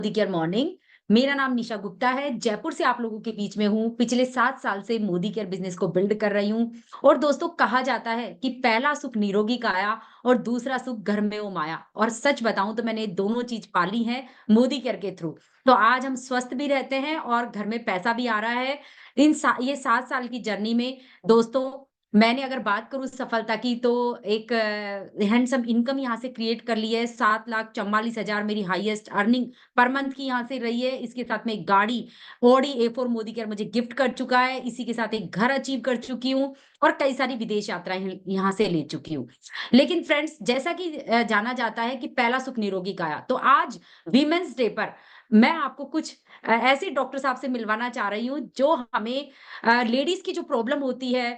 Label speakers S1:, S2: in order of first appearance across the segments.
S1: Modi care morning. मेरा नाम निशा गुप्ता है, जयपुर से आप लोगों के बीच में हूँ। पिछले 7 साल से मोदी केयर बिज़नेस को बिल्ड कर रही हूँ और दोस्तों कहा जाता है कि पहला सुख निरोगी काया और दूसरा सुख घर में वो माया। और सच बताऊँ तो मैंने दोनों चीज़ पाली हैं मोदी केयर के थ्रू। तो आज हम स्वस्थ भी रहते हैं और घर में पैसा भी आ रहा है। ये 7 साल की जर्नी में दोस्तों मैंने अगर बात करूँ सफलता की तो एक हैंडसम इनकम यहाँ से क्रिएट कर ली है। 7,44,000 मेरी हाईएस्ट अर्निंग पर मंथ की यहाँ से रही है। इसके साथ में एक गाड़ी ऑडी A4 मोदी केयर मुझे गिफ्ट कर चुका है। इसी के साथ एक घर अचीव कर चुकी हूँ और कई सारी विदेश यात्राएँ यहाँ से ले चुकी हूँ। लेकिन फ्रेंड्स जैसा कि जाना जाता है कि पहला सुख निरोगी काया, तो आज वीमेंस डे पर मैं आपको कुछ ऐसे डॉक्टर साहब से मिलवाना चाह रही हूँ जो हमें लेडीज़ की जो प्रॉब्लम होती है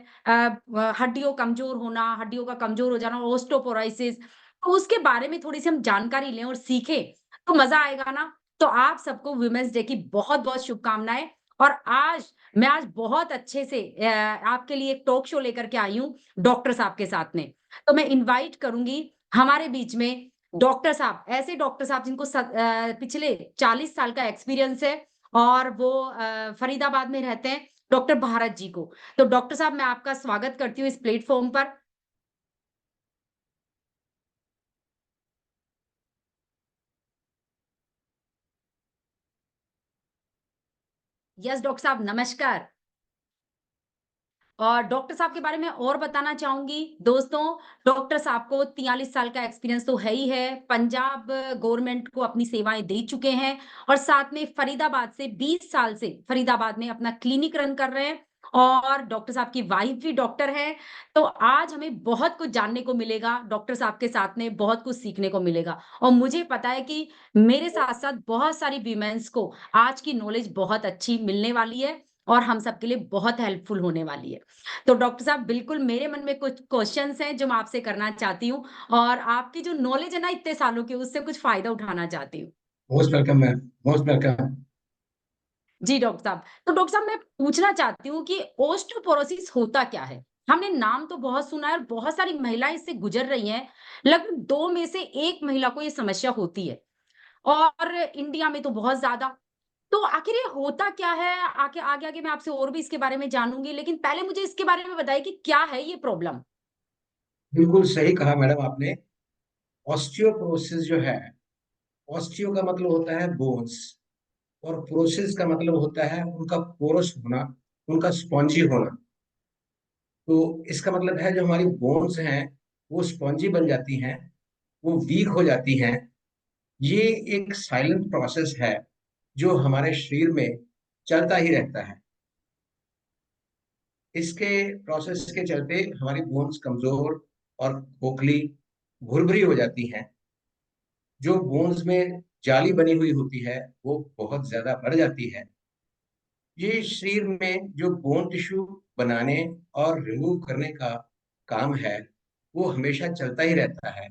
S1: हड्डियों कमज़ोर होना, हड्डियों का कमज़ोर हो जाना, ओस्टोपोरोसिस, तो उसके बारे में थोड़ी-सी हम जानकारी लें और सीखें, तो मज़ा आएगा ना? तो आप सबको वुमेन्स डे की बहुत-बहुत शुभकामनाएँ और मैं आज बहुत अच्छे से आपके लिए एक टॉक शो लेकर के आई हूँ, डॉक्टर साहब के साथ में। तो मैं इनवाइट करूँगी हमारे बीच में डॉक्टर साहब, ऐसे डॉक्टर साहब जिनको पिछले 40 साल का एक्सपीरियंस है और वो फरीदाबाद में रहते हैं, डॉक्टर भारत जी को। तो डॉक्टर साहब मैं आपका स्वागत करती हूँ इस प्लेटफ़ॉर्म पर। यस डॉक्टर साहब नमस्कार। और डॉक्टर साहब के बारे में और बताना चाहूँगी, दोस्तों डॉक्टर साहब को 43 साल का एक्सपीरियंस तो है ही है। पंजाब गवर्नमेंट को अपनी सेवाएँ दे चुके हैं और साथ में फरीदाबाद से 20 साल से फरीदाबाद में अपना क्लिनिक रन कर रहे हैं और डॉक्टर साहब की वाइफ भी डॉक्टर हैं। तो आज हमें बहुत कुछ जानने को मिलेगा, डॉक्टर साहब के साथ में बहुत कुछ सीखने को मिलेगा और मुझे पता है कि मेरे साथ-साथ बहुत सारी वीमेन्स को आज की नॉलेज बहुत अच्छी मिलने वाली है और हम सबके लिए बहुत हेल्पफुल होने वाली है। तो डॉक्टर साहब बिल्कुल मेरे मन में कुछ क्वेश्चन्स हैं जो मैं आपसे करना चाहती हूँ और आपकी जो नॉलेज है ना इतने सालों की उससे कुछ फ़ायदा उठाना चाहती हूँ।
S2: Most welcome ma'am. Most welcome.
S1: जी डॉक्टर साहब। तो डॉक्टर साहब मैं पूछना चाहती हूँ कि ओस्टियोपोरोसिस होता क्या है? हमने नाम तो बहुत सुना है और बहुत सारी महिलाएँ इससे गुज़र रही हैं। लगभग 2 में से 1 महिला को ये समस्या होती है और इंडिया में तो बहुत ज़्यादा। तो आखिर ये होता क्या है? आगे-आगे मैं आपसे और भी इसके बारे में जानूँगी, लेकिन पहले मुझे इसके बारे में बताइए कि क्या है ये प्रॉब्लम?
S2: बिल्कुल सही कहा मैडम आपने। ऑस्टियोपोरोसिस जो है, ऑस्टियो का मतलब होता है बोन्स और पोरोसिस का मतलब होता है उनका पोरस होना, उनका स्पॉन्जी होना। तो इसका मतलब है जो हमारी बोन्स हैं वो स्पॉन्जी बन जाती हैं, वो वीक हो जाती हैं। ये एक साइलेंट प्रोसेस है जो हमारे शरीर में चलता ही रहता है। इसके प्रोसेस के चलते हमारी बोन्स कमजोर और खोखली, भुरभुरी हो जाती हैं। जो बोन्स में जाली बनी हुई होती है वो बहुत ज्यादा बढ़ जाती है। ये शरीर में जो बोन टिश्यू बनाने और रिमूव करने का काम है वो हमेशा चलता ही रहता है।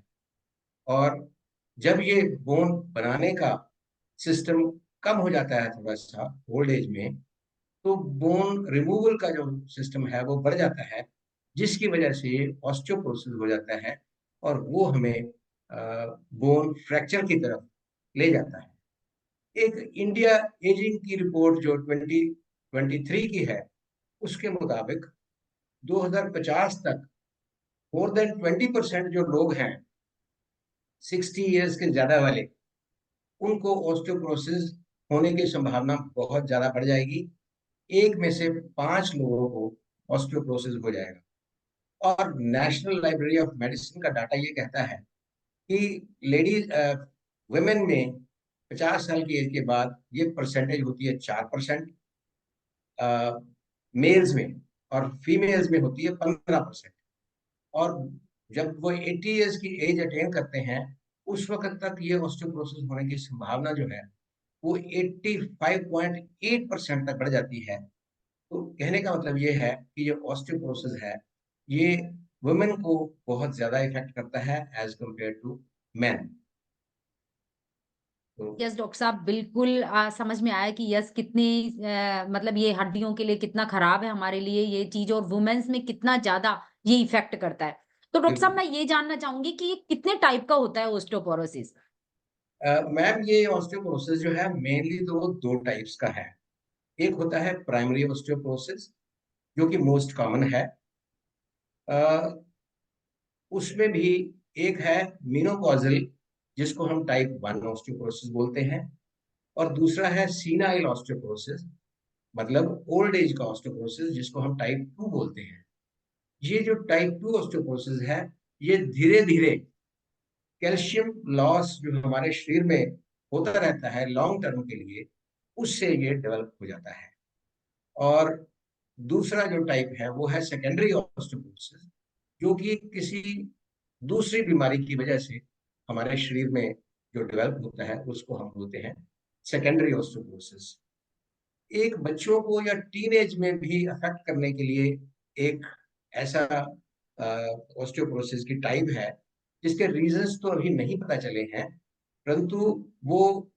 S2: और जब ये बोन बनाने का सिस्टम कम हो जाता है थोड़ा सा ओल्ड एज में, तो बोन रिमूवल का जो सिस्टम है वो बढ़ जाता है, जिसकी वजह से ऑस्टियोपोरोसिस हो जाता है और वो हमें बोन फ्रैक्चर की तरफ ले जाता है। एक इंडिया एजिंग की रिपोर्ट जो 2023 की है, उसके मुताबिक 2050 तक मोर देन 20% जो लोग हैं 60 ईयर्स के ज्यादा वाले, उनको ऑस्टियोपोरोसिस होने की संभावना बहुत ज्यादा बढ़ जाएगी। एक में से 5 लोगों को ऑस्टियोपोरोसिस हो जाएगा। और नेशनल लाइब्रेरी ऑफ मेडिसिन का डाटा ये कहता है कि लेडीज वुमेन में 50 साल की एज के बाद ये परसेंटेज होती है 4%, मेल्स में, और फीमेल्स में होती है 15%। और जब वो 80 ईयर्स की एज अटेन करते हैं उस वक्त तक ये ऑस्टियोपोरोसिस होने की संभावना जो है वो 85.8% तक बढ़ जाती है। तो कहने का मतलब ये है कि जो ऑस्टियोपोरोसिस है ये वुमेन को बहुत ज्यादा इफेक्ट करता है एज कंपेयर टू मैन। तो
S1: यस डॉक्टर साहब बिल्कुल समझ में आया कि यस कितनी मतलब ये हड्डियों के लिए कितना खराब है हमारे लिए ये चीज़ और वुमेन्स में कितना ज़्यादा ये इफ़ेक्ट करता है। तो डॉक्टर साहब
S2: बिल्कुल।
S1: मैं ये जानना चाहूँगी कि ये कितने टाइप का होता है ओस्टियोपोरोसिस?
S2: मैम ये ऑस्टियोपोरोसिस जो है मेनली तो वो दो टाइप्स का है। एक होता है प्राइमरी ऑस्टियोपोरोसिस जो कि मोस्ट कॉमन है। अ, उसमें भी एक है मेनोपॉजल जिसको हम टाइप 1 ऑस्टियोपोरोसिस बोलते हैं, और दूसरा है सीनाइल ऑस्टियोपोरोसिस, मतलब ओल्ड एज का ऑस्टियोपोरोसिस जिसको हम टाइप 2 बोलते हैं। ये जो टाइप 2 ऑस्टियोपोरोसिस है, ये धीरे धीरे कैल्शियम लॉस जो हमारे शरीर में होता रहता है लॉन्ग टर्म के लिए, उससे ये डेवलप हो जाता है। और दूसरा जो टाइप है वो है सेकेंडरी ऑस्टियोपोरोसिस, जो कि किसी दूसरी बीमारी की वजह से हमारे शरीर में जो डेवलप होता है उसको हम बोलते हैं सेकेंडरी ऑस्टियोपोरोसिस। एक बच्चों को या टीनेज में भी अफेक्ट करने के लिए एक ऐसा ऑस्टियोपोरोसिस की टाइप है जिसके रीजंस तो अभी नहीं पता चले हैं, परंतु वो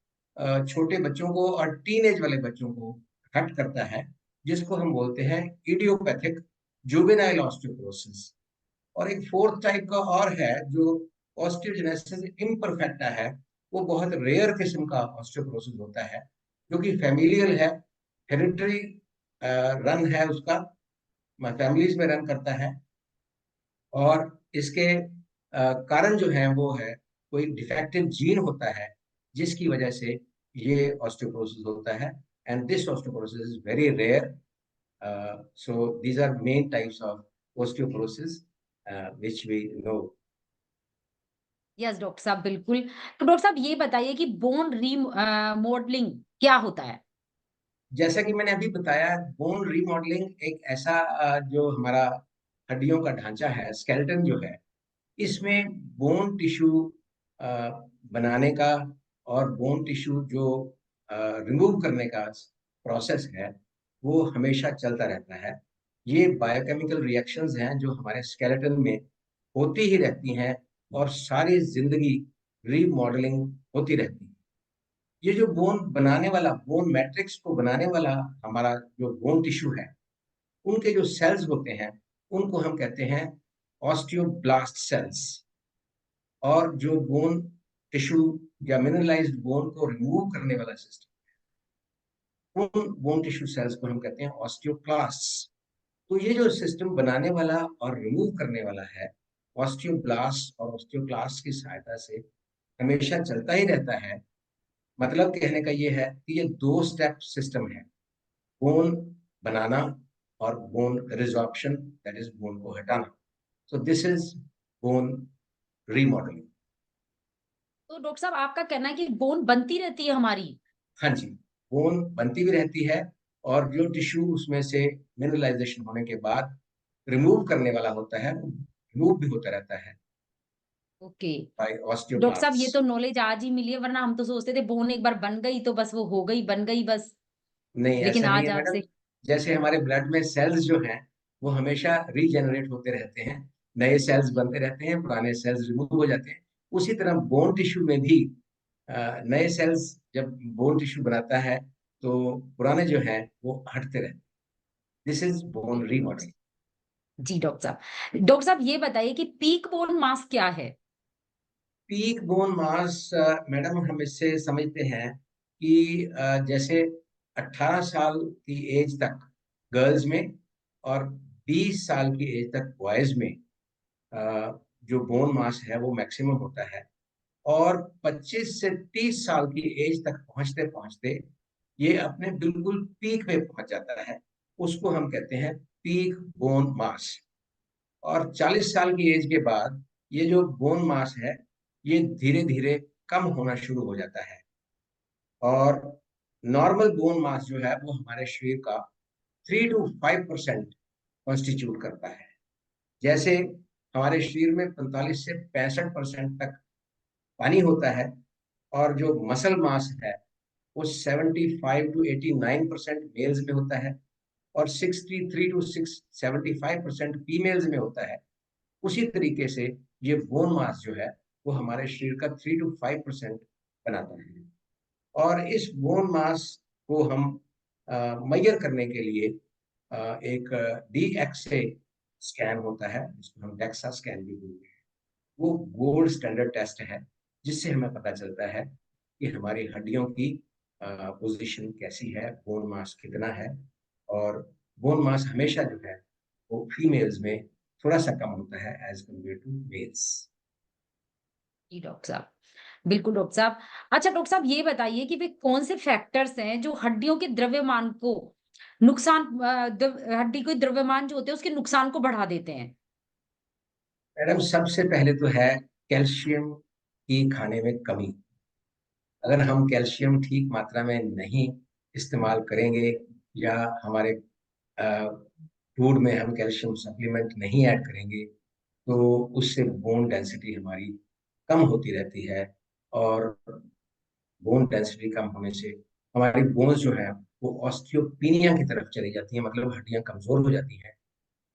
S2: छोटे बच्चों को और टीनेज वाले बच्चों को अफेक्ट करता है, जिसको हम बोलते हैं इडियोपैथिक जुवेनाइल ऑस्टियोपोरोसिस। और एक फोर्थ टाइप का और है जो ऑस्टियोजेनेसिस इम्परफेक्टा है। वो बहुत रेयर किस्म का ऑस्टियोपोरोसिस होता है जो कि फैमिलियल है, हेरिडिटरी रन है उसका, फैमिलीज में रन करता है। और इसके कारण जो है वो है कोई डिफेक्टिव जीन होता है जिसकी वजह से ये ऑस्टियोपोरोसिस होता है। And this osteoporosis is very rare. So these are main types of osteoporosis which we know।
S1: Yes doctor साहब, बिल्कुल। तो डॉक्टर साहब ये बताइए कि बोन रीमॉडलिंग क्या होता है?
S2: जैसा कि मैंने अभी बताया, बोन रीमॉडलिंग एक ऐसा जो हमारा हड्डियों का ढांचा है, स्केलेटन जो है, इसमें बोन टिश्यू बनाने का और बोन टिश्यू जो रिमूव करने का प्रोसेस है वो हमेशा चलता रहता है। ये बायोकेमिकल रिएक्शंस हैं जो हमारे स्केलेटन में होती ही रहती हैं और सारी जिंदगी रीमॉडलिंग होती रहती है। ये जो बोन बनाने वाला, बोन मैट्रिक्स को बनाने वाला हमारा जो बोन टिश्यू है, उनके जो सेल्स होते हैं उनको हम कहते हैं ऑस्टियोब्लास्ट सेल्स। और जो बोन टिश्यू या मिनरलाइज्ड बोन को रिमूव करने वाला सिस्टम, उन बोन टिश्यू सेल्स को हम कहते हैं ऑस्टियोक्लास्ट्स। तो ये जो सिस्टम बनाने वाला और रिमूव करने वाला है, ऑस्टियोब्लास्ट और ऑस्टियोक्लास्ट की सहायता से हमेशा चलता ही रहता है। मतलब कहने का ये है कि ये दो स्टेप सिस्टम है, बोन बनाना और bone resorption, that is bone को हटाना। So this is bone remodelling.
S1: तो डॉक्टर साहब आपका कहना है कि बोन बनती रहती है हमारी?
S2: हाँ जी, बोन बनती भी रहती है, और जो टिश्यू उसमें से मिनरलाइजेशन होने के बाद रिमूव करने वाला होता है वो रिमूव भी होता रहता है
S1: ओके।
S2: बाय
S1: डॉक्टर साहब ये
S2: ऑस्टियोब्लास्ट।
S1: तो नॉलेज आज ही मिली है, वरना हम तो सोचते थे बोन एक बार बन गई तो बस वो हो गई, बन गई बस।
S2: नहीं,
S1: लेकिन
S2: ऐसा नहीं
S1: आज
S2: है मैडम।
S1: आपसे।
S2: जैसे हमारे ब्लड में सेल्स जो हैं वो हमेशा रीजेनरेट होते रहते हैं, नए सेल्स बनते रहते हैं, पुराने सेल्स रिमूव हो जाते हैं। उसी तरह बोन टिश्यू में भी नए सेल्स जब बोन टिश्यू बनाता है तो पुराने जो हैं वो हटते रहते हैं। दिस इज बोन
S1: बिल्कुल डॉक्टर
S2: रीमॉडलिंग।
S1: साहब। जी डॉक्टर साहब। डॉक्टर साहब ये बताइए कि पीक बोन मास क्या है?
S2: पीक बोन मास, मैडम हम इससे समझते हैं कि जैसे 18 साल की एज तक गर्ल्स में और 20 साल की एज तक बॉयज में जो बोन मास है वो मैक्सिमम होता है। और 25 से 30 साल की एज तक पहुंचते पहुंचते ये अपने बिल्कुल पीक पे पहुंच जाता है। उसको हम कहते हैं पीक बोन मास। और 40 साल की एज के बाद ये जो बोन मास है ये धीरे धीरे कम होना शुरू हो जाता है। और नॉर्मल बोन मास जो है वो हमारे शरीर का 3 to 5% कॉन्स्टिट्यूट करता है। जैसे हमारे शरीर में 45 से 65% तक पानी होता है, और जो मसल मास है वो 75 to 89% मेल्स में होता है, और 63 to 75% फीमेल्स में होता है। उसी तरीके से ये बोन मास जो है वो हमारे शरीर का 3 to 5% बनाता है। और इस बोन मास को हम मेजर करने के लिए एक DXA स्कैन होता है जिसको हम डेक्सा स्कैन भी बोलते हैं। वो गोल्ड स्टैंडर्ड टेस्ट है जिससे हमें पता चलता है कि हमारी हड्डियों की पोजीशन कैसी है, बोन मास कितना है। और बोन मास हमेशा जो है वो फीमेल्स में थोड़ा सा कम होता है एज कम्पेयर टू मेल्स।
S1: जी डॉक्टर साहब। बिल्कुल डॉक्टर साहब। अच्छा डॉक्टर साहब ये बताइए कि वे कौन से फैक्टर्स हैं जो हड्डियों के द्रव्यमान को हड्डी के द्रव्यमान जो होते हैं उसके नुकसान को बढ़ा देते हैं?
S2: मैडम, सबसे पहले तो है कैल्शियम की खाने में कमी। अगर हम कैल्शियम ठीक मात्रा में नहीं इस्तेमाल करेंगे, या हमारे फूड में हम कैल्शियम सप्लीमेंट नहीं ऐड करेंगे, तो उससे बोन डेंसिटी हमारी कम होती रहती है। और बोन डेंसिटी कम होने से हमारी बोन्स जो है वो ऑस्टियोपिनिया की तरफ चली जाती है, मतलब हड्डियां कमजोर हो जाती हैं।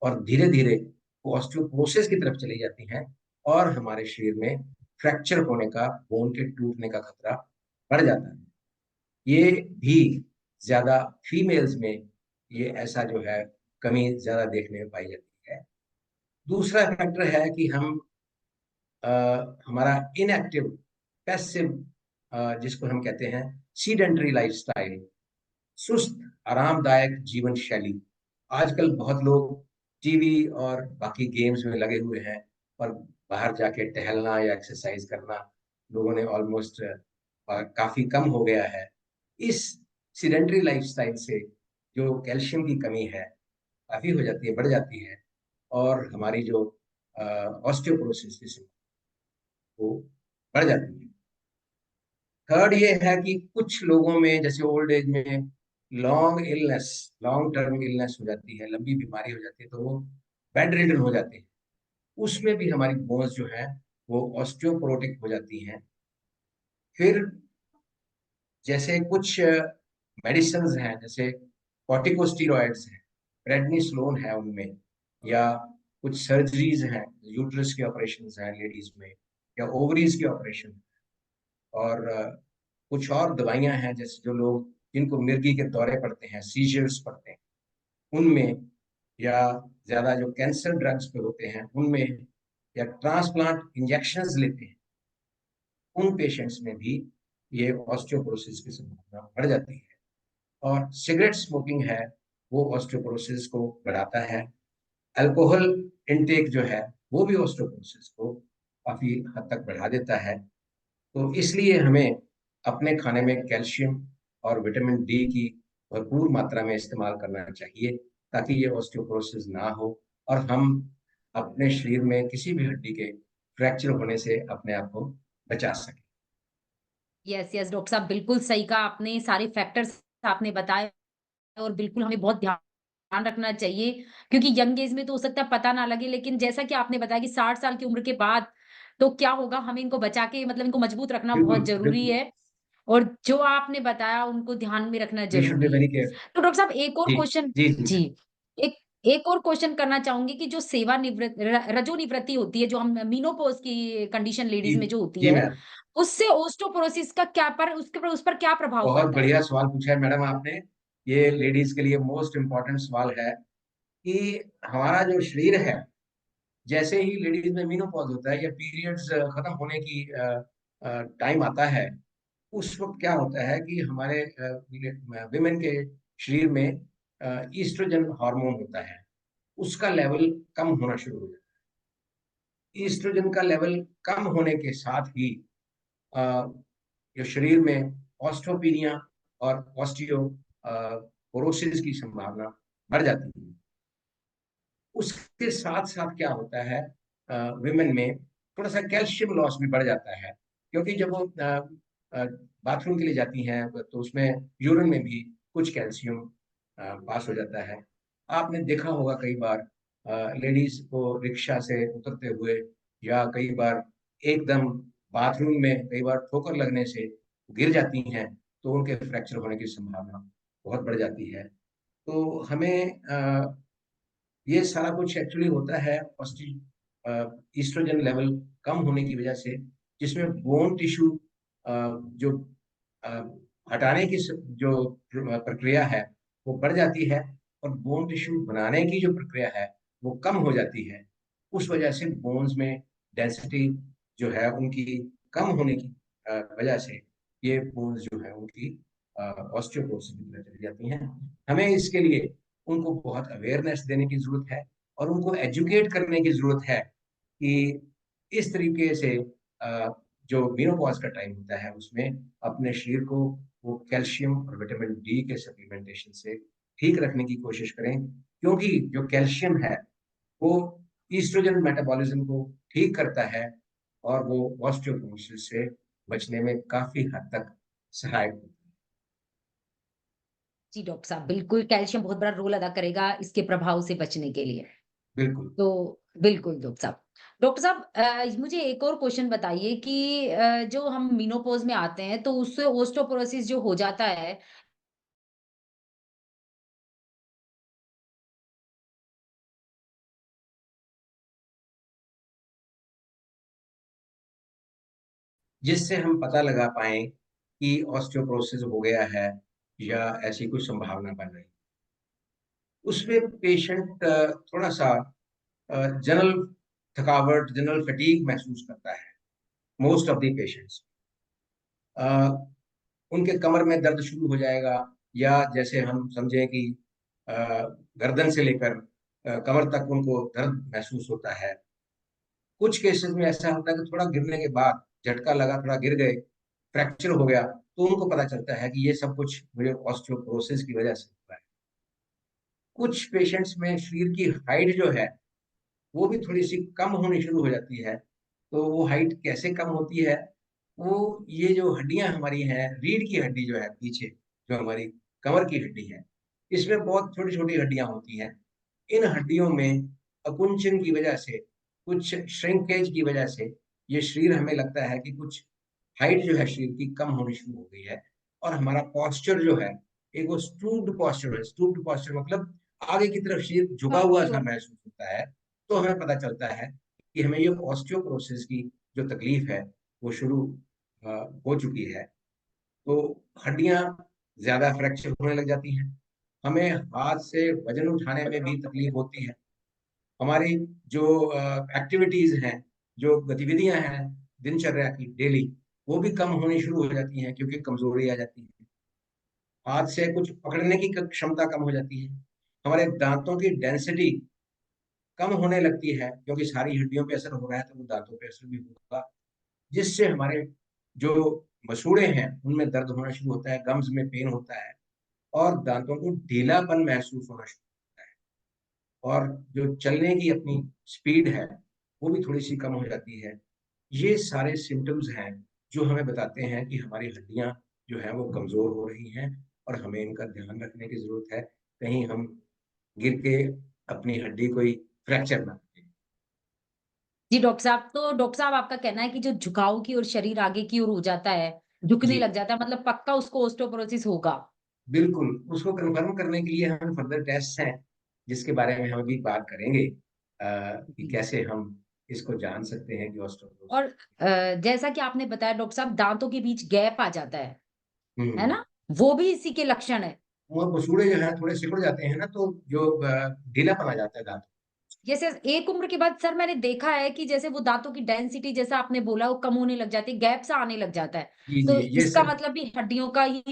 S2: और धीरे धीरे वो ऑस्टियोपोरोसिस की तरफ चली जाती हैं, और हमारे शरीर में फ्रैक्चर होने का, बोन के टूटने का खतरा बढ़ जाता है। ये भी ज्यादा फीमेल्स में ये ऐसा जो है कमी ज्यादा देखने में पाई जाती है। दूसरा फैक्टर है कि अ, हमारा इनएक्टिव, पैसिव, जिसको हम कहते हैं सीडेंटरी लाइफस्टाइल, सुस्त आरामदायक जीवन शैली। आजकल बहुत लोग टीवी और बाकी गेम्स में लगे हुए हैं, और बाहर जाके टहलना या एक्सरसाइज करना लोगों ने ऑलमोस्ट काफी कम हो गया है। इस सीडेंटरी लाइफस्टाइल से जो कैल्शियम की कमी है काफी हो जाती है, बढ़ जाती है। और हमारी जो ऑस्टियोपोरोसिस की समस्या वो बढ़ जाती है। थर्ड ये है कि कुछ लोगों में, जैसे ओल्ड एज में लॉन्ग टर्म इलनेस हो जाती है, लंबी बीमारी हो जाती है, तो वो बेड रिडन हो जाते हैं। उसमें भी हमारी बोन्स जो है वो ऑस्टियोपोरोटिक हो जाती हैं। फिर जैसे कुछ मेडिसिन हैं, जैसे कॉर्टिकोस्टीरॉइड्स हैं, प्रेडनिसोलोन है उनमें, या कुछ सर्जरीज हैं, यूट्रस के ऑपरेशन हैं लेडीज में, या ओवरीज के ऑपरेशन, और कुछ और दवाइयां हैं, जैसे जो लोग जिनको मिर्गी के दौरे पड़ते हैं, सीजर्स पड़ते हैं, उनमें, या ज्यादा जो कैंसर ड्रग्स पे होते हैं उनमें, या ट्रांसप्लांट इंजेक्शंस लेते हैं, उन पेशेंट्स में भी ये ऑस्टियोपोरोसिस की संभावना बढ़ जाती है। और सिगरेट स्मोकिंग है, वो ऑस्टियोपोरोसिस को बढ़ाता है। अल्कोहल इनटेक जो है वो भी ऑस्टियोपोरोसिस को काफी हद तक बढ़ा देता है। तो इसलिए हमें अपने खाने में कैल्शियम और विटामिन डी की भरपूर मात्रा में इस्तेमाल करना चाहिए, ताकि ये ऑस्टियोपोरोसिस ना हो, और हम अपने शरीर में किसी भी हड्डी के फ्रैक्चर होने से अपने आप को बचा सकें।
S1: यस, यस डॉक्टर साहब बिल्कुल सही कहा आपने, सारे फैक्टर्स आपने बताए और बिल्कुल हमें बहुत ध्यान रखना चाहिए क्योंकि यंग एज में तो हो सकता है पता ना लगे, लेकिन जैसा कि आपने बताया कि 60 साल की उम्र के बाद तो क्या होगा, हमें इनको बचा के मतलब इनको मजबूत रखना
S2: बिल्कुल
S1: बहुत ज़रूरी
S2: बिल्कुल।
S1: है और जो आपने बताया उनको ध्यान में रखना
S2: वी शुड बी
S1: ज़रूरी है।
S2: Very care.
S1: तो डॉक्टर साहब एक और
S2: जी
S1: क्वेश्चन
S2: जी जी
S1: जी,
S2: मैम।
S1: एक एक और क्वेश्चन करना चाहूँगी कि जो सेवानिवृत्त रजोनिवृत्ति होती है, जो हम मेनोपॉज़ की कंडीशन
S2: जी
S1: लेडीज़ में जो होती
S2: जी
S1: है,
S2: मैम।
S1: उससे ओस्टोपोरोसिस का क्या पर उसके ऊपर उस पर क्या प्रभाव
S2: बहुत
S1: पड़ता है?
S2: बढ़िया सवाल पूछा है मैडम आपने। ये लेडीज के लिए मोस्ट इम्पोर्टेंट सवाल है कि हमारा जो शरीर है, जैसे ही लेडीज में मेनोपॉज होता है या पीरियड्स खत्म होने की टाइम आता है, उस वक्त क्या होता है कि हमारे विमेन के शरीर में ईस्ट्रोजन हार्मोन होता है, उसका लेवल कम होना शुरू हो जाता है। ईस्ट्रोजन का लेवल कम होने के साथ ही अ, जो शरीर में ऑस्टियोपीनिया और ऑस्टियोपोरोसिस की संभावना बढ़ जाती है। उसके साथ साथ क्या होता है, विमेन में थोड़ा सा कैल्शियम लॉस भी बढ़ जाता है, क्योंकि जब वो बाथरूम के लिए जाती हैं तो उसमें यूरिन में भी कुछ कैल्शियम पास हो जाता है। आपने देखा होगा कई बार लेडीज को रिक्शा से उतरते हुए, या कई बार एकदम बाथरूम में कई बार ठोकर लगने से गिर जाती हैं, तो उनके फ्रैक्चर होने की संभावना बहुत बढ़ जाती है। तो हमें ये सारा कुछ एक्चुअली होता है ईस्ट्रोजन लेवल कम होने की वजह से, जिसमें बोन टिश्यू जो अ, हटाने की जो प्रक्रिया है वो बढ़ जाती है, और बोन टिश्यू बनाने की जो प्रक्रिया है वो कम हो जाती है। उस वजह से बोन्स में डेंसिटी जो है उनकी कम होने की वजह से ये बोन्स जो है उनकी ऑस्टियोपोरोसिस की तरफ चली जाती हैं। हमें इसके लिए उनको बहुत अवेयरनेस देने की जरूरत है और उनको एजुकेट करने की जरूरत है कि इस तरीके से जो मेनोपॉज का टाइम होता है उसमें अपने शरीर को वो कैल्शियम और विटामिन डी के सप्लीमेंटेशन से ठीक रखने की कोशिश करें, क्योंकि जो कैल्शियम है वो ईस्ट्रोजन मेटाबॉलिज्म को ठीक करता है और वो ऑस्टियोपोरोसिस से बचने में काफी हद तक सहायक होता है।
S1: जी डॉक्टर साहब, बिल्कुल कैल्शियम बहुत बड़ा रोल अदा करेगा इसके प्रभाव से बचने के लिए।
S2: बिल्कुल।
S1: तो बिल्कुल डॉक्टर साहब। डॉक्टर साहब, मुझे एक और क्वेश्चन बताइए कि जो हम मेनोपॉज़ में आते हैं तो उससे ओस्टोपोरोसिस जो हो जाता है।
S2: जिससे हम पता लगा पाएं कि ऑस्टियोपोरोसिस हो गया है या ऐसी कोई संभावना बन रही, उसमें पेशेंट थोड़ा सा जनरल थकावट, जनरल फटीग महसूस करता है। मोस्ट ऑफ द पेशेंट्स उनके कमर में दर्द शुरू हो जाएगा, या जैसे हम समझें कि अ, गर्दन से लेकर कमर तक उनको दर्द महसूस होता है। कुछ केसेस में ऐसा होता है कि थोड़ा गिरने के बाद झटका लगा, थोड़ा गिर गए, फ्रैक्चर हो गया, तो उनको पता चलता है कि ये सब कुछ मुझे ऑस्टियोपोरोसिस की वजह से हुआ है। कुछ पेशेंट्स में शरीर की हाइट जो है वो भी थोड़ी सी कम होनी शुरू हो जाती है। तो वो हाइट कैसे कम होती है, वो ये जो हड्डियां हमारी हैं, रीढ़ की हड्डी जो है पीछे, जो हमारी कमर की हड्डी है, इसमें बहुत छोटी छोटी हड्डियां होती हैं। इन हड्डियों में अकुंचन की वजह से, कुछ श्रिंकेज की वजह से, ये शरीर हमें लगता है कि कुछ हाइट जो है शरीर की कम होनी शुरू हो गई है, और हमारा पोस्चर जो है एक वो स्टूप्ड पोस्चर है। स्टूप्ड पोस्चर मतलब आगे की तरफ शरीर झुका हुआ सा महसूस होता है। तो हमें पता चलता है कि हमें ये ऑस्टियोपोरोसिस की जो तकलीफ है वो शुरू अ, हो चुकी है। तो हड्डियां ज्यादा फ्रैक्चर होने लग जाती हैं। हमें हाथ से वजन उठाने में भी तकलीफ होती है। हमारी जो एक्टिविटीज हैं, जो गतिविधियां हैं दिनचर्या की डेली, वो भी कम होनी शुरू हो जाती हैं, क्योंकि कमजोरी आ जाती है। हाथ से कुछ पकड़ने की क्षमता कम हो जाती है। हमारे दांतों की डेंसिटी कम होने लगती है, क्योंकि सारी हड्डियों पे असर हो रहा है तो वो दांतों पे असर भी होगा, जिससे हमारे जो मसूड़े हैं उनमें दर्द होना शुरू होता है, गम्स में पेन होता है, और दांतों को ढीलापन महसूस होना शुरू होता है। और जो चलने की अपनी स्पीड है वो भी थोड़ी सी कम हो जाती है। ये सारे सिम्टम्स हैं जो हमें बताते हैं कि हमारी हड्डियां जो है वो कमजोर हो रही हैं, और हमें इनका ध्यान रखने की जरूरत है, कहीं हम गिर के अपनी हड्डी कोई फ्रैक्चर ना करें।
S1: जी डॉक्टर साहब, तो डॉक्टर साहब आपका कहना है कि जो झुकाव की ओर शरीर आगे की ओर हो जाता है, झुकने
S2: जी
S1: लग जाता है, मतलब पक्का उसको ओस्टोपोरोसिस होगा।
S2: बिल्कुल, उसको कंफर्म करने के लिए हमें फर्दर टेस्ट हैं, जिसके बारे में हम अभी बात करेंगे, कि
S1: जी।
S2: कैसे हम इसको जान सकते हैं कि
S1: और
S2: ऑस्टियोपोरोसिस।
S1: जैसा कि आपने बताया डॉक्टर साहब, दांतों के बीच गैप आ जाता है
S2: हम्म।
S1: ना? वो भी इसी के लक्षण है।
S2: और मसूड़े जो है थोड़े सिकुड़ जाते हैं ना, तो जो ढीलापन आ जाता है दांत।
S1: जैसे एक उम्र के बाद सर मैंने देखा है कि जैसे वो दांतों की डेंसिटी जैसा आपने बोला वो कम होने लग जाती है, गैप सा आने लग जाता है।
S2: जी
S1: तो
S2: जी, ये
S1: इसका
S2: सब
S1: मतलब भी हड्डियों का ही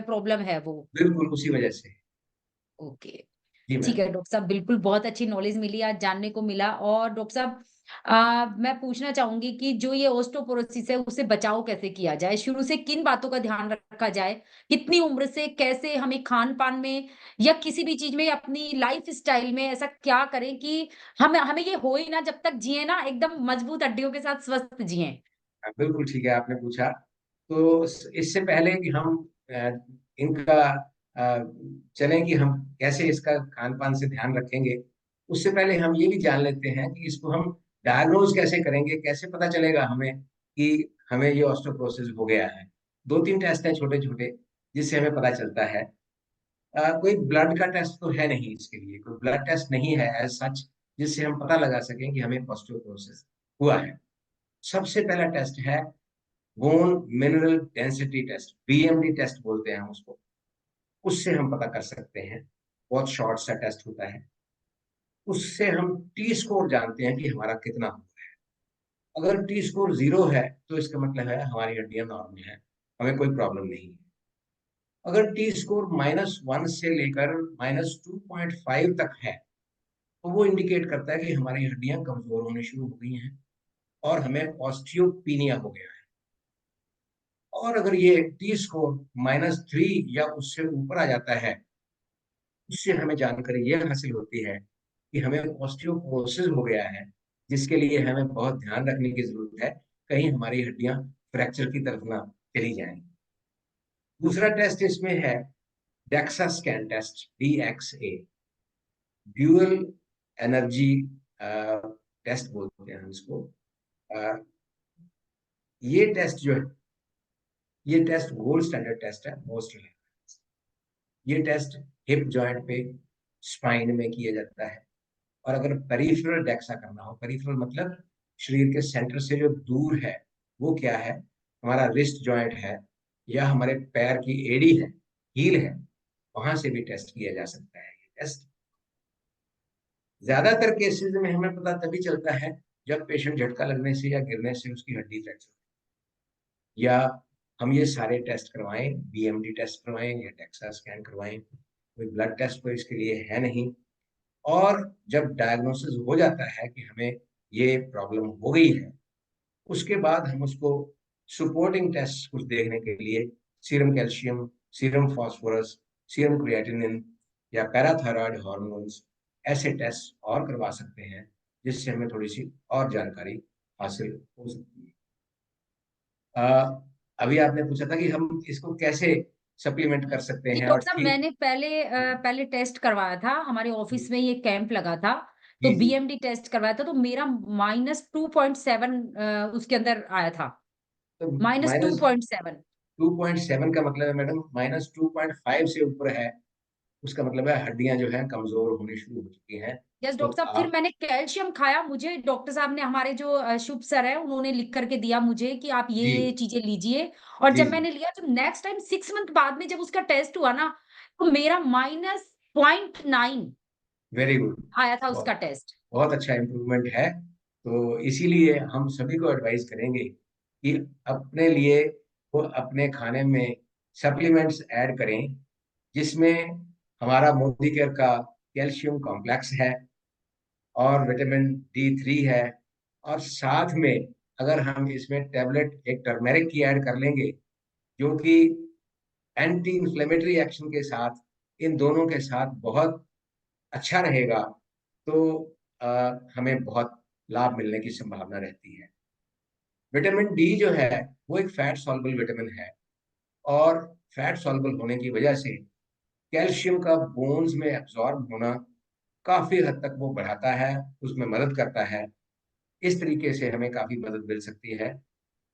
S1: प्रॉब्लम है वो।
S2: बिल्कुल उसी वजह से।
S1: ओके।
S2: जी
S1: ठीक
S2: मैम।
S1: है डॉक्टर साहब, बिल्कुल बहुत अच्छी नॉलेज मिली, आज जानने को मिला। और डॉक्टर साहब, मैं पूछना चाहूंगी कि जो ये ओस्टोपोरोसिस है उससे बचाव कैसे किया जाए? शुरू से किन बातों का ध्यान रखा जाए? कितनी उम्र से कैसे हमें खान-पान में या किसी भी चीज़ में अपनी लाइफ स्टाइल में ऐसा क्या करें कि हमें हमें ये हो ही ना, जब तक जिए ना एकदम मजबूत हड्डियों के साथ स्वस्थ जिएँ?
S2: हाँ, बिल्कुल ठीक है, आपने पूछा। तो इससे पहले कि हम इनका चलें कि हम कैसे इसका खान पान से ध्यान रखेंगे, उससे पहले हम ये भी जान लेते हैं कि इसको हम डायग्नोज कैसे करेंगे, कैसे पता चलेगा हमें कि हमें ये ऑस्टियोपोरोसिस हो गया है। दो तीन टेस्ट हैं छोटे छोटे, जिससे हमें पता चलता है। कोई ब्लड का टेस्ट तो है नहीं, इसके लिए कोई ब्लड टेस्ट नहीं है एज सच, जिससे हम पता लगा सकें कि हमें ऑस्टियोपोरोसिस हुआ है। सबसे पहला टेस्ट है bone mineral density test, BMD test बोलते हैं हम उसको। उससे हम पता कर सकते हैं, बहुत शॉर्ट सा टेस्ट होता है। उससे हम टी स्कोर जानते हैं कि हमारा कितना हुआ है। अगर टी स्कोर 0 है तो इसका मतलब है हमारी हड्डियां नॉर्मल है। हमें कोई प्रॉब्लम नहीं है। अगर टी स्कोर -1 से लेकर -2.5 तक है, तो वो इंडिकेट करता है कि हमारी हड्डियां कमजोर होने शुरू हो गई हैं और हमें ऑस्टियोपीनिया हो गया है। और अगर ये टी स्कोर -3 या उससे ऊपर आ जाता है, उससे हमें जानकारी ये हासिल होती है कि हमें ऑस्टियोपोरोसिस हो गया है, जिसके लिए हमें बहुत ध्यान रखने की जरूरत है, कहीं हमारी हड्डियां फ्रैक्चर की तरफ ना चली जाएं। दूसरा टेस्ट इसमें है DEXA scan test, DXA, dual energy test बोलते हैं हम इसको। अ, ये टेस्ट जो है, ये टेस्ट गोल्ड स्टैंडर्ड टेस्ट है मोस्ट। ये टेस्ट हिप जॉइंट पे, स्पाइन में किया जाता है। और अगर पेरिफेरल डेक्सा करना हो, पेरिफेरल मतलब शरीर के सेंटर से जो दूर है, वो क्या है, हमारा रिस्ट जॉइंट है या हमारे पैर की एड़ी है, हील है, वहां से भी टेस्ट किया जा सकता है। ये टेस्ट ज्यादातर केसेस में हमें पता तभी चलता है जब पेशेंट झटका लगने से या गिरने से उसकी हड्डी फ्रैक्चर, या हम ये सारे टेस्ट करवाएं, BMD टेस्ट करवाएं या डेक्सा स्कैन करवाएं, कोई ब्लड टेस्ट तो इसके लिए है नहीं। और जब डायग्नोसिस हो जाता है कि हमें ये प्रॉब्लम हो गई है, उसके बाद हम उसको सपोर्टिंग टेस्ट कुछ देखने के लिए serum calcium, serum phosphorus, serum creatinine या पैराथायरॉयड हार्मोन्स, ऐसे टेस्ट और करवा सकते हैं, जिससे हमें थोड़ी सी और जानकारी हासिल हो सकती है। अभी आपने पूछा था कि हम इसको कैसे सप्लीमेंट कर सकते
S1: जी,
S2: हैं और
S1: डॉक्टर साहब
S2: ठीक।
S1: मैंने पहले टेस्ट करवाया था, हमारे ऑफिस में ये कैंप लगा था, तो
S2: जी जी
S1: बीएमडी टेस्ट करवाया था, तो मेरा -2.7 उसके अंदर आया था,
S2: तो माइनस
S1: -2.7।
S2: 2.7 का मतलब है मैडम, -2.5 से ऊपर है, उसका मतलब है हड्डियां जो है कमजोर होनी शुरू हो चुकी हैं।
S1: यस
S2: तो
S1: डॉक्टर साहब, फिर
S2: आप,
S1: मैंने कैल्शियम खाया, मुझे डॉक्टर साहब ने, हमारे जो शुभ सर है, उन्होंने लिख करके दिया मुझे कि आप
S2: जी
S1: ये चीजें लीजिए। और
S2: जी
S1: जब
S2: जी,
S1: मैंने लिया, तो नेक्स्ट टाइम 6 मंथ बाद में जब उसका टेस्ट हुआ ना, तो मेरा -0.9
S2: वेरी गुड।
S1: आया था उसका
S2: बहुत
S1: टेस्ट।
S2: बहुत अच्छा इम्प्रूवमेंट है। तो इसीलिए हम सभी को एडवाइस करेंगे कि अपने लिए वो अपने खाने में सप्लीमेंट्स ऐड करें, जिसमें हमारा मोदी केयर का कैल्शियम कॉम्प्लेक्स है और विटामिन D3 है। और साथ में अगर हम इसमें टैबलेट एक टर्मेरिक की ऐड कर लेंगे, जो कि एंटी इंफ्लेमेटरी एक्शन के साथ, इन दोनों के साथ बहुत अच्छा रहेगा, तो हमें बहुत लाभ मिलने की संभावना रहती है। विटामिन डी जो है, वो एक फैट सॉल्युबल विटामिन है, और फैट सॉल्युबल होने की वजह से कैल्शियम का बोन्स में एब्जॉर्ब होना काफी हद तक वो बढ़ाता है, उसमें मदद करता है। इस तरीके से हमें काफी मदद मिल सकती है।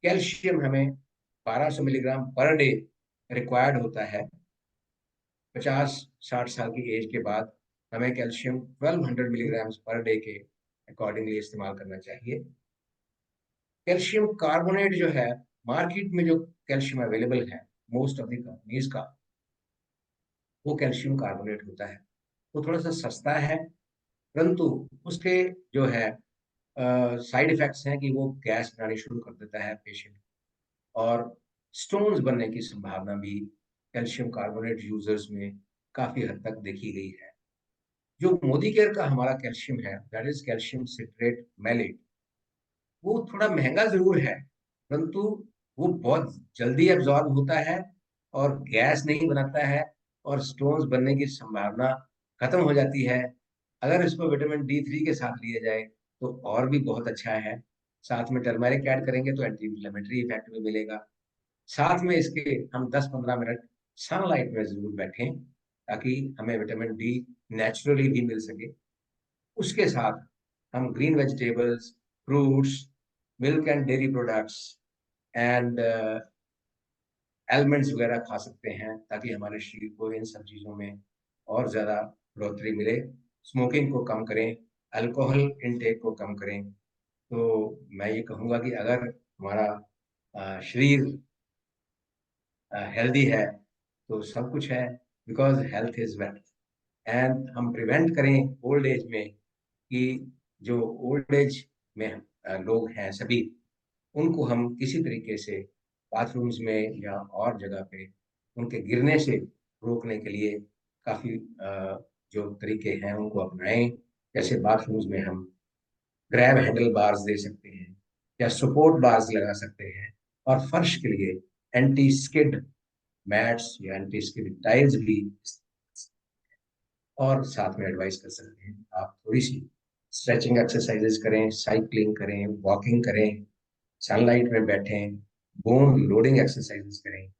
S2: कैल्शियम हमें 1200 मिलीग्राम पर डे रिक्वायर्ड होता है। 50-60 साल की एज के बाद हमें कैल्शियम 1200 मिलीग्राम पर डे के अकॉर्डिंगली इस्तेमाल करना चाहिए। कैल्शियम कार्बोनेट जो है, मार्केट में जो कैल्शियम अवेलेबल है मोस्ट ऑफ द कंपनीज का, वो कैल्शियम कार्बोनेट होता है। वो थोड़ा सा सस्ता है, परंतु उसके जो है साइड इफेक्ट्स हैं कि वो गैस बनानी शुरू कर देता है पेशेंट, और स्टोन्स बनने की संभावना भी कैल्शियम कार्बोनेट यूजर्स में काफी हद तक देखी गई है। जो मोदी केयर का हमारा कैल्शियम है, that is calcium citrate malate, वो थोड़ा महंगा जरूर है, परंतु वो बहुत जल्दी एब्जॉर्ब होता है और गैस नहीं बनाता है, और स्टोन्स बनने की संभावना खत्म हो जाती है। अगर इसको विटामिन D3 के साथ लिया जाए तो और भी बहुत अच्छा है। साथ में टर्मरिक ऐड करेंगे तो एंटी इंफ्लेमेटरी इफेक्ट भी मिलेगा। साथ में इसके हम 10-15 मिनट सनलाइट में जरूर बैठें, ताकि हमें विटामिन D नेचुरली भी मिल सके। उसके साथ हम green vegetables, fruits, milk and dairy products and elements वगैरह खा सकते हैं, ताकि हमारे शरीर को इन सब चीज़ों में और ज़्यादा बढ़ोतरी मिले। स्मोकिंग को कम करें, अल्कोहल इनटेक को कम करें। तो मैं ये कहूँगा कि अगर हमारा शरीर हेल्दी है, तो सब कुछ है, because health is wealth. And हम प्रिवेंट करें ओल्ड एज में कि जो ओल्ड एज में लोग हैं सभी, उनको हम किसी तरीके से बाथरूम्स में या और जगह पे उनके गिरने से रोकने के लिए काफी जो तरीके हैं उनको अपनाएं। जैसे बाथरूम्स में हम ग्रैब हैंडल बार्स दे सकते हैं या सपोर्ट बार्स लगा सकते हैं, और फर्श के लिए एंटी स्किड मैट्स या एंटी स्किड टाइल्स भी। और साथ में एडवाइस कर सकते हैं आप थोड़ी सी स्ट्रेचिंग एक्सरसाइजेस करें, साइकिलिंग करें, वॉकिंग करें, सनलाइट में बैठें, बोन लोडिंग एक्सरसाइजेस करें,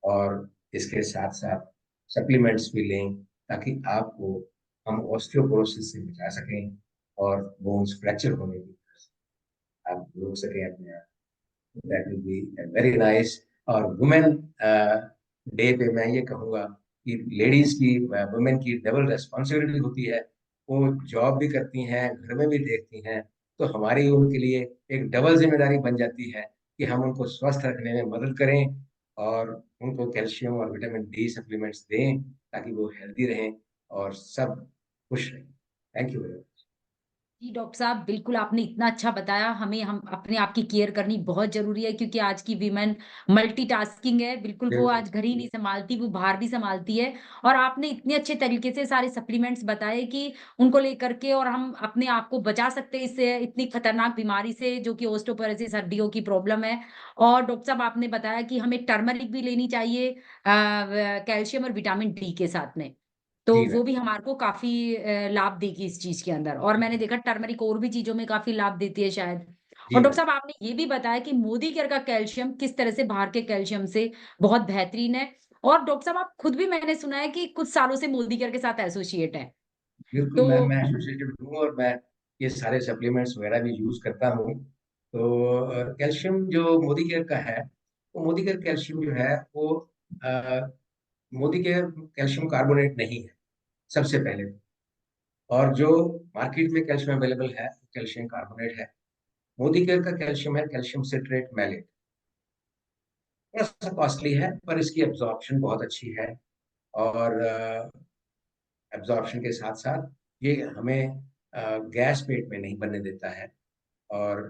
S2: और इसके साथ साथ सप्लीमेंट्स भी लें ताकि आपको हम ऑस्टियोपोरोसिस से बचा सकें और बोन्स फ्रैक्चर होने की आप रोक सकें अपने आप। That will be very nice. और वुमेन डे पे मैं ये कहूँगा कि लेडीज की, वुमेन की डबल रेस्पॉन्सिबिलिटी होती है। वो जॉब भी करती हैं, घर में भी देखती हैं, तो हमारी उनके लिए एक डबल जिम्मेदारी बन जाती है कि हम उनको स्वस्थ रखने में मदद करें और उनको कैल्शियम और विटामिन डी सप्लीमेंट्स दें ताकि वो हेल्दी रहें और सब खुश रहें। Thank you very much.
S1: जी, डॉक्टर साहब, बिल्कुल आपने इतना अच्छा बताया। हमें हम अपने आप की केयर करनी बहुत ज़रूरी है, क्योंकि आज की वीमेन मल्टीटास्किंग है। बिल्कुल वो
S2: बिल्कुल।
S1: आज घर ही नहीं सँभालती, वो बाहर भी सँभालती है। और आपने इतने अच्छे तरीके से सारे सप्लीमेंट्स बताए कि उनको लेकर के और हम अपने आप को बचा सकते हैं इससे, इतनी खतरनाक बीमारी से जो कि ओस्टोपोरोसिस हड्डियों की प्रॉब्लम है। और डॉक्टर साहब आपने बताया कि हमें टर्मरिक भी लेनी चाहिए कैल्शियम और विटामिन डी के साथ में। तो
S2: जी
S1: वो
S2: मैम।
S1: भी हमारे को काफ़ी लाभ देगी इस चीज़ के अंदर, और मैंने देखा टर्मरिक और भी चीज़ों में काफ़ी लाभ देती है शायद। और
S2: जी
S1: डॉक्टर
S2: मैम।
S1: साहब आपने ये भी बताया कि मोदी केयर का कैल्शियम किस तरह से बाहर के कैल्शियम से बहुत बेहतरीन है। और डॉक्टर साहब आप खुद भी, मैंने सुना है कि कुछ सालों से मोदी केयर के साथ एसोसिएट हैं।
S2: बिल्कुल मैम,
S1: तो
S2: मैं एसोसिएटेड हूँ और मैं ये सारे सप्लीमेंट्स वगैरह भी यूज करता हूँ। तो कैल्शियम जो मोदी केयर का है, वो मोदी केयर कैल्शियम जो है वो अ, मोदी केयर कैल्शियम कार्बोनेट नहीं है सबसे पहले। और जो मार्केट में कैल्शियम अवेलेबल है कैल्शियम कार्बोनेट है। मोदी केयर का कैल्शियम है कैल्शियम सिट्रेट मैलेट। थोड़ा सा कॉस्टली है पर इसकी एब्जॉर्प्शन बहुत अच्छी है, और एब्जॉर्प्शन के साथ साथ ये हमें गैस पेट में नहीं बनने देता है, और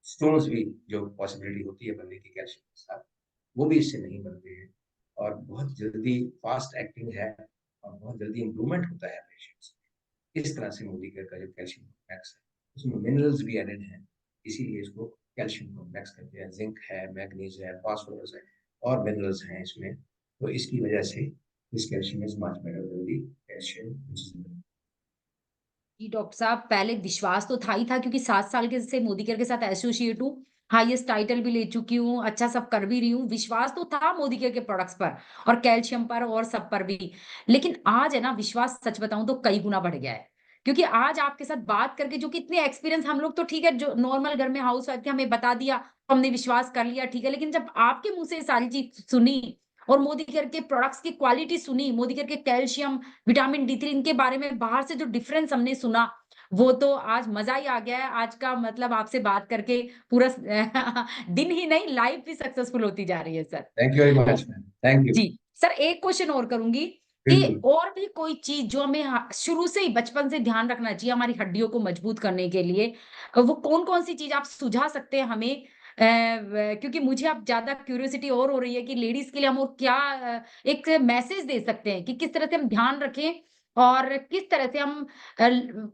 S2: स्टोन्स भी जो पॉसिबिलिटी होती है बनने की कैल्शियम के साथ, वो भी इससे नहीं बनते हैं। और बहुत जल्दी फास्ट एक्टिंग है और बहुत जल्दी इंप्रूवमेंट होता है पेशेंट्स। इस तरह से मोदी केयर का जो कैल्शियम कॉम्प्लेक्स है उसमें मिनरल्स भी एडेड हैं, इसीलिए इसको कैल्शियम कॉम्प्लेक्स कहते हैं। जिंक है, मैग्नीज है, फास्फोरस है और मिनरल्स हैं इसमें। तो इसकी वजह से this calcium is much better than the calcium which is.
S1: जी, डॉक्टर साहब पहले विश्वास तो था ही था, क्योंकि 7 साल के से मोदी केयर के साथ एसोसिएट हूँ। हाईएस्ट टाइटल भी ले चुकी हूँ, अच्छा सब कर भी रही हूँ। विश्वास तो था मोदी केयर के प्रोडक्ट्स पर और कैल्शियम पर और सब पर भी। लेकिन आज है ना, विश्वास सच बताऊँ तो कई गुना बढ़ गया है। क्योंकि आज आपके साथ बात करके जो कि इतने एक्सपीरियंस, हम लोग तो ठीक है जो नॉर्मल घर में हाउसवाइफ थे, हमें बता दिया, तो हमने विश्वास कर लिया, ठीक है। लेकिन जब आपके मुँह से ये सारी चीज़ सुनी और मोदी केयर के प्रोडक्ट्स की क्वालिटी सुनी, मोदी केयर के कैल्शियम, विटामिन डी 3 इनके बारे में बाहर से जो डिफरेंस हमने सुना, वो तो आज मज़ा ही आ गया है। आज का मतलब आपसे बात करके पूरा दिन ही नहीं, लाइफ भी सक्सेसफुल होती जा रही है sir.
S2: Thank you very
S1: uh
S2: much ma'am, thank you.
S1: जी, सर एक क्वेश्चन और करूँगी कि
S2: बिल्कुल।
S1: और भी कोई चीज़ जो हमें शुरू से ही बचपन से ध्यान रखना चाहिए हमारी हड्डियों को मजबूत करने के लिए, वो कौन-कौन सी चीज़ आप सुझा सकते हैं हमें? व क्योंकि मुझे अब ज़्यादा क्यूरियोसिटी और हो रही है कि लेडीज़ के लिए हम और क्या एक मैसेज दे सकते हैं कि किस तरह से हम ध्यान रखें और किस तरह से हम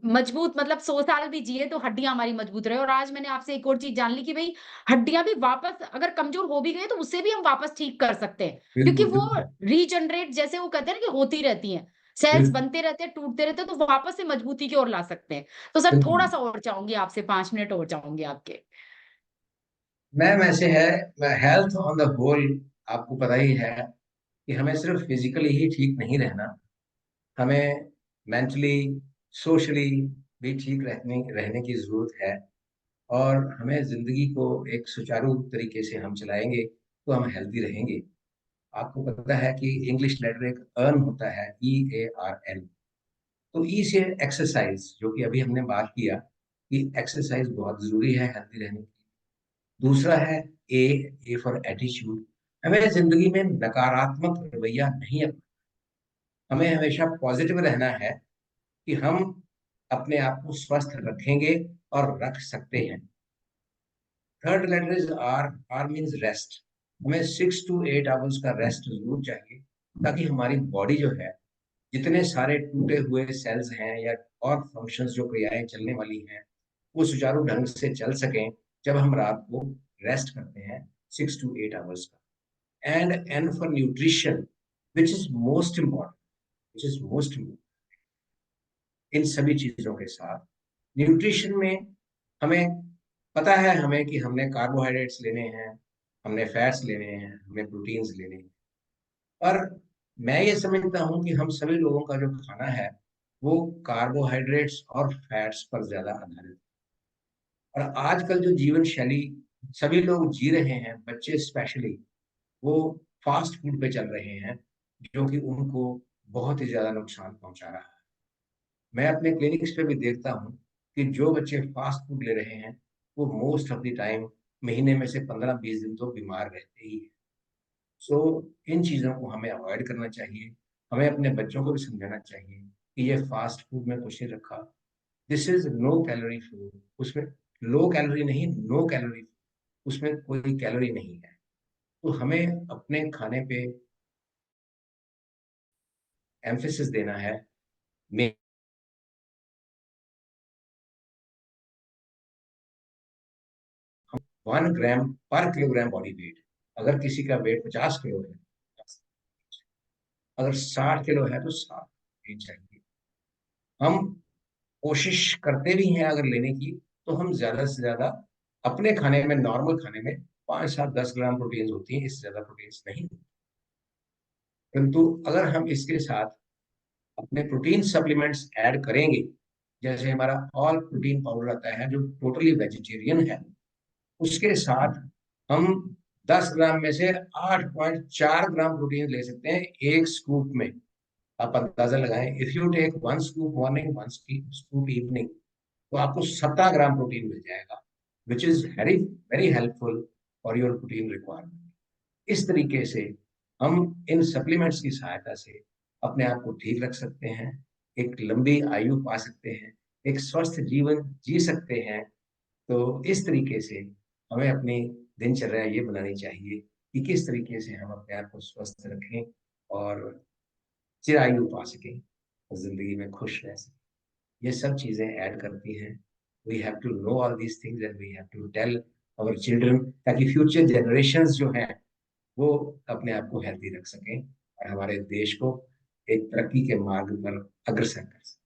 S1: मजबूत, मतलब 100 साल भी जिए तो हड्डियाँ हमारी मजबूत रहे। और आज मैंने आपसे एक और चीज़ जान ली कि भई हड्डियाँ भी वापस अगर कमज़ोर हो भी गई तो उससे भी हम वापस ठीक कर सकते हैं। क्योंकि
S2: बिल्कुल।
S1: वो
S2: बिल्कुल।
S1: रीजनरेट, जैसे वो कहते हैं ना कि होती रहती हैं। सेल्स
S2: बिल्कुल।
S1: बनते रहते हैं, टूटते रहते हैं, तो वापस से मजबूती की ओर ला सकते हैं। तो सर
S2: बिल्कुल
S1: थोड़ा-सा और चाहूँगी आपसे, 5 मिनट और चाहूँगी आपके।
S2: मैम, ऐसे है, हेल्थ ऑन द होल आपको पता ही है कि हमें सिर्फ फिजिकली ही ठीक नहीं रहना, हमें मेंटली, सोशली भी ठीक रहने रहने की जरूरत है। और हमें जिंदगी को एक सुचारू तरीके से हम चलाएंगे तो हम हेल्दी रहेंगे। आपको पता है कि इंग्लिश लेटर एक अर्न होता है, EARN। तो ई से एक्सरसाइज, जो कि अभी हमने बात किया कि एक्सरसाइज बहुत जरूरी है हेल्दी रहने के लिए। दूसरा है ए, ए फॉर एटीट्यूड। हमें जिंदगी में नकारात्मक रवैया नहीं अपना, हमें हमेशा पॉजिटिव रहना है कि हम अपने आप को स्वस्थ रखेंगे और रख सकते हैं। Third letter is R. R means rest. हमें 6 to 8 आवर्स का रेस्ट जरूर चाहिए, ताकि हमारी बॉडी जो है, जितने सारे टूटे हुए सेल्स हैं या और फंक्शंस जो क्रियाएं चलने वाली हैं, वो सुचारू ढंग से चल सकें जब हम रात को रेस्ट करते हैं 6 to 8 आवर्स का। And for nutrition, which is most important, which is most important in सभी चीजों के साथ, न्यूट्रिशन में हमें पता है हमें कि हमने कार्बोहाइड्रेट्स लेने हैं, हमने फैट्स लेने हैं, हमें प्रोटीन्स लेने हैं। पर मैं ये समझता हूँ कि हम सभी लोगों का जो खाना है वो कार्बोहाइड्रेट्स और फैट्स पर ज्यादा आधारित है। और आजकल जो जीवन शैली सभी लोग जी रहे हैं, बच्चे स्पेशली, वो फास्ट फूड पे चल रहे हैं, जो कि उनको बहुत ही ज्यादा नुकसान पहुंचा रहा है। मैं अपने क्लिनिक्स पे भी देखता हूँ कि जो बच्चे फास्ट फूड ले रहे हैं, वो मोस्ट ऑफ द टाइम महीने में से 15-20 दिन तो बीमार रहते ही हैं। सो इन चीज़ों को हमें अवॉइड करना चाहिए। हमें अपने बच्चों को भी समझाना चाहिए कि ये फास्ट फूड में कुछ नहीं रखा, this is no calorie food. उसमें लो कैलोरी नहीं, नो कैलोरी, उसमें कोई कैलोरी नहीं है। तो हमें अपने खाने पे एम्फेसिस देना है। 1 ग्राम पर किलोग्राम बॉडी वेट। अगर किसी का वेट 50 किलो है, अगर 60 किलो है तो 60 चाहिए। हम कोशिश करते भी हैं अगर लेने की, तो हम ज्यादा से ज्यादा अपने खाने में, नॉर्मल खाने में 5-7-10 ग्राम प्रोटीन होती है, इससे ज्यादा प्रोटीन नहीं। परंतु अगर हम इसके साथ अपने प्रोटीन सप्लीमेंट्स ऐड करेंगे, जैसे हमारा ऑल प्रोटीन पाउडर आता है जो टोटली वेजिटेरियन है, उसके साथ हम 10 ग्राम में से 8.4 ग्राम प्रोटीन ले सकते हैं एक स्कूप में। आप अंदाजा लगाएं, if you take 1 scoop morning, 1 scoop evening, तो आपको 17 ग्राम प्रोटीन मिल जाएगा, which is very very helpful for your protein requirement. इस तरीके से हम इन सप्लीमेंट्स की सहायता से अपने आप को ठीक रख सकते हैं, एक लंबी आयु पा सकते हैं, एक स्वस्थ जीवन जी सकते हैं। तो इस तरीके से हमें अपनी दिनचर्या ये बनानी चाहिए कि किस तरीके से हम अपने आप को स्वस्थ रखें और चिरायु पा सकें और जिंदगी में खुश रह सकें। ये सब चीजें ऐड करती हैं। We have to know all these things and we have to tell our children, ताकि फ्यूचर जनरेशंस जो हैं वो अपने आप को हेल्दी रख सकें और हमारे देश को एक तरक्की के मार्ग पर अग्रसर कर सकें।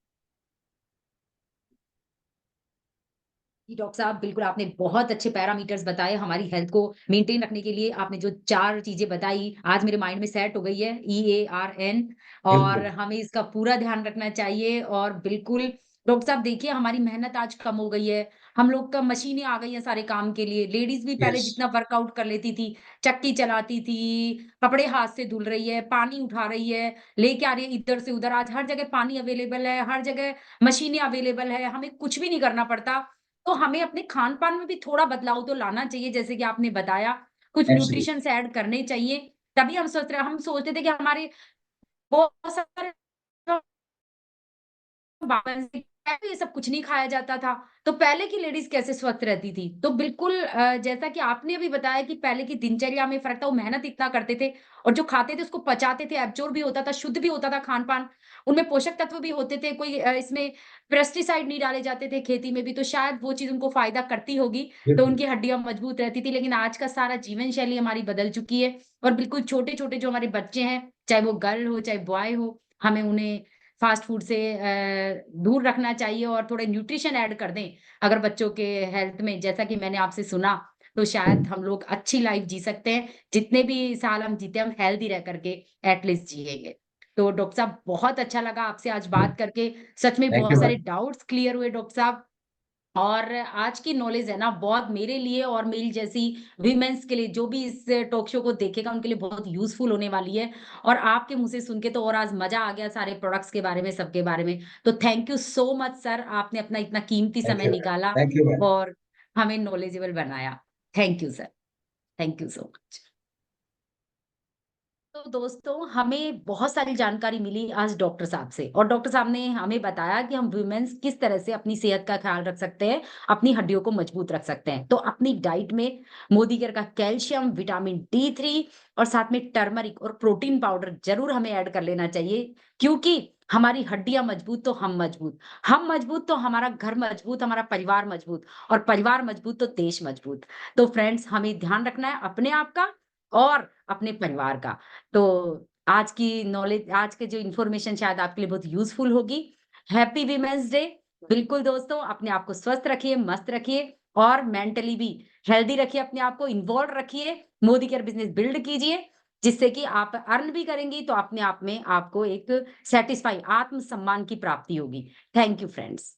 S1: जी, डॉक्टर साहब बिल्कुल आपने बहुत अच्छे पैरामीटर्स बताए हमारी हेल्थ को मेंटेन रखने के लिए। आपने जो 4 चीज़ें बताई आज मेरे माइंड में सेट हो गई है, EARN, और
S2: बिल्कुल।
S1: हमें इसका पूरा ध्यान रखना चाहिए। और बिल्कुल डॉक्टर साहब देखिए हमारी मेहनत आज कम हो गई है। हम लोग का मशीनें आ गई हैं सारे काम के लिए। लेडीज़ भी पहले
S2: यस।
S1: जितना वर्कआउट कर लेती थी, चक्की चलाती थी, कपड़े हाथ से धुल रही है, पानी उठा रही है, लेके आ रही है इधर से उधर। आज हर जगह पानी अवेलेबल है, हर जगह मशीनें अवेलेबल है, हमें कुछ भी नहीं करना पड़ता। तो हमें अपने खान-पान में भी थोड़ा बदलाव तो लाना चाहिए, जैसे कि आपने बताया, कुछ
S2: एब्सोल्युटली।
S1: न्यूट्रिशंस ऐड करने चाहिए, तभी हम सोचते थे कि हमारे बहुत सारे ये सब कुछ नहीं खाया जाता था, तो पहले की लेडीज़ कैसे स्वस्थ रहती थी। तो बिल्कुल जैसा कि आपने अभी बताया कि पहले की दिनचर्या में फ़र्क था, वो मेहनत इतना करते थे और जो खाते थे उसको पचाते थे, एब्ज़ॉर्ब भी होता था, शुद्ध भी होता था खान-पान, उनमें पोषक तत्व भी होते थे, कोई इसमें पेस्टिसाइड नहीं डाले जाते थे खेती में भी, तो शायद वो चीज़ उनको फ़ायदा करती होगी, तो
S2: बिल्कुल।
S1: उनकी हड्डियाँ मजबूत रहती थी। लेकिन आज का सारा जीवन शैली हमारी बदल चुकी है और बिल्कुल छोटे-छोटे जो हमारे बच्चे हैं, चाहे वो गर्ल हो, चाहे बॉय हो, हमें उन्हें फ़ास्ट फ़ूड से दूर रखना चाहिए और थोड़े न्यूट्रिशन ऐड कर दें, अगर बच्चों के हेल्थ में, जैसा कि मैंने आपसे सुना, तो शायद हम लोग अच्छी लाइफ़ जी सकते हैं। जितने भी साल हम जीते, हम हेल्दी रह कर के एट लीस्ट जिएँगे। तो डॉक्टर साहब बहुत अच्छा लगा आपसे आज बात करके, सच में
S2: थैंक
S1: बहुत
S2: यू
S1: सारे
S2: मैम।
S1: डाउट्स क्लियर हुए डॉक्टर साहब। और आज की नॉलेज है ना बहुत मेरे लिए और मेरी जैसी वीमेंस के लिए, जो भी इस टॉक शो को देखेगा उनके लिए बहुत यूज़फुल होने वाली है। और आपके मुँह से सुन के तो और आज मज़ा आ गया सारे प्रोडक्ट्स के बारे में, सबके बारे में। तो thank you so much sir, आपने अपना इतना कीमती
S2: थैंक
S1: समय
S2: यू मैम।
S1: निकाला
S2: थैंक यू मैम।
S1: और हमें नॉलेजेबल बनाया। Thank you sir, thank you so much. तो दोस्तों हमें बहुत सारी जानकारी मिली आज डॉक्टर साहब से, और डॉक्टर साहब ने हमें बताया कि हम वुमेन्स किस तरह से अपनी सेहत का ख्याल रख सकते हैं, अपनी हड्डियों को मजबूत रख सकते हैं। तो अपनी डाइट में मोदी केयर का कैल्शियम, विटामिन D3 और साथ में टर्मरिक और प्रोटीन पाउडर जरूर हमें ऐड कर लेना चाहिए, क्योंकि हमारी हड्डियां मजबूत तो हम मजबूत, हम मजबूत तो हमारा घर मजबूत, हमारा परिवार मजबूत, और परिवार मजबूत तो देश मजबूत। तो फ्रेंड्स, हमें ध्यान रखना है अपने आप का और अपने परिवार का। तो आज की नॉलेज, आज के जो इन्फॉर्मेशन शायद आपके लिए बहुत यूजफुल होगी। Happy women's day. बिल्कुल दोस्तों, अपने आप को स्वस्थ रखिए, मस्त रखिए, और मेंटली भी हेल्दी रखिए, अपने आप को इन्वॉल्व रखिए, मोदी केयर बिजनेस बिल्ड कीजिए, जिससे कि आप अर्न भी करेंगी तो अपने आप में आपको एक सेटिस्फाई, आत्म सम्मान की प्राप्ति होगी। Thank you friends.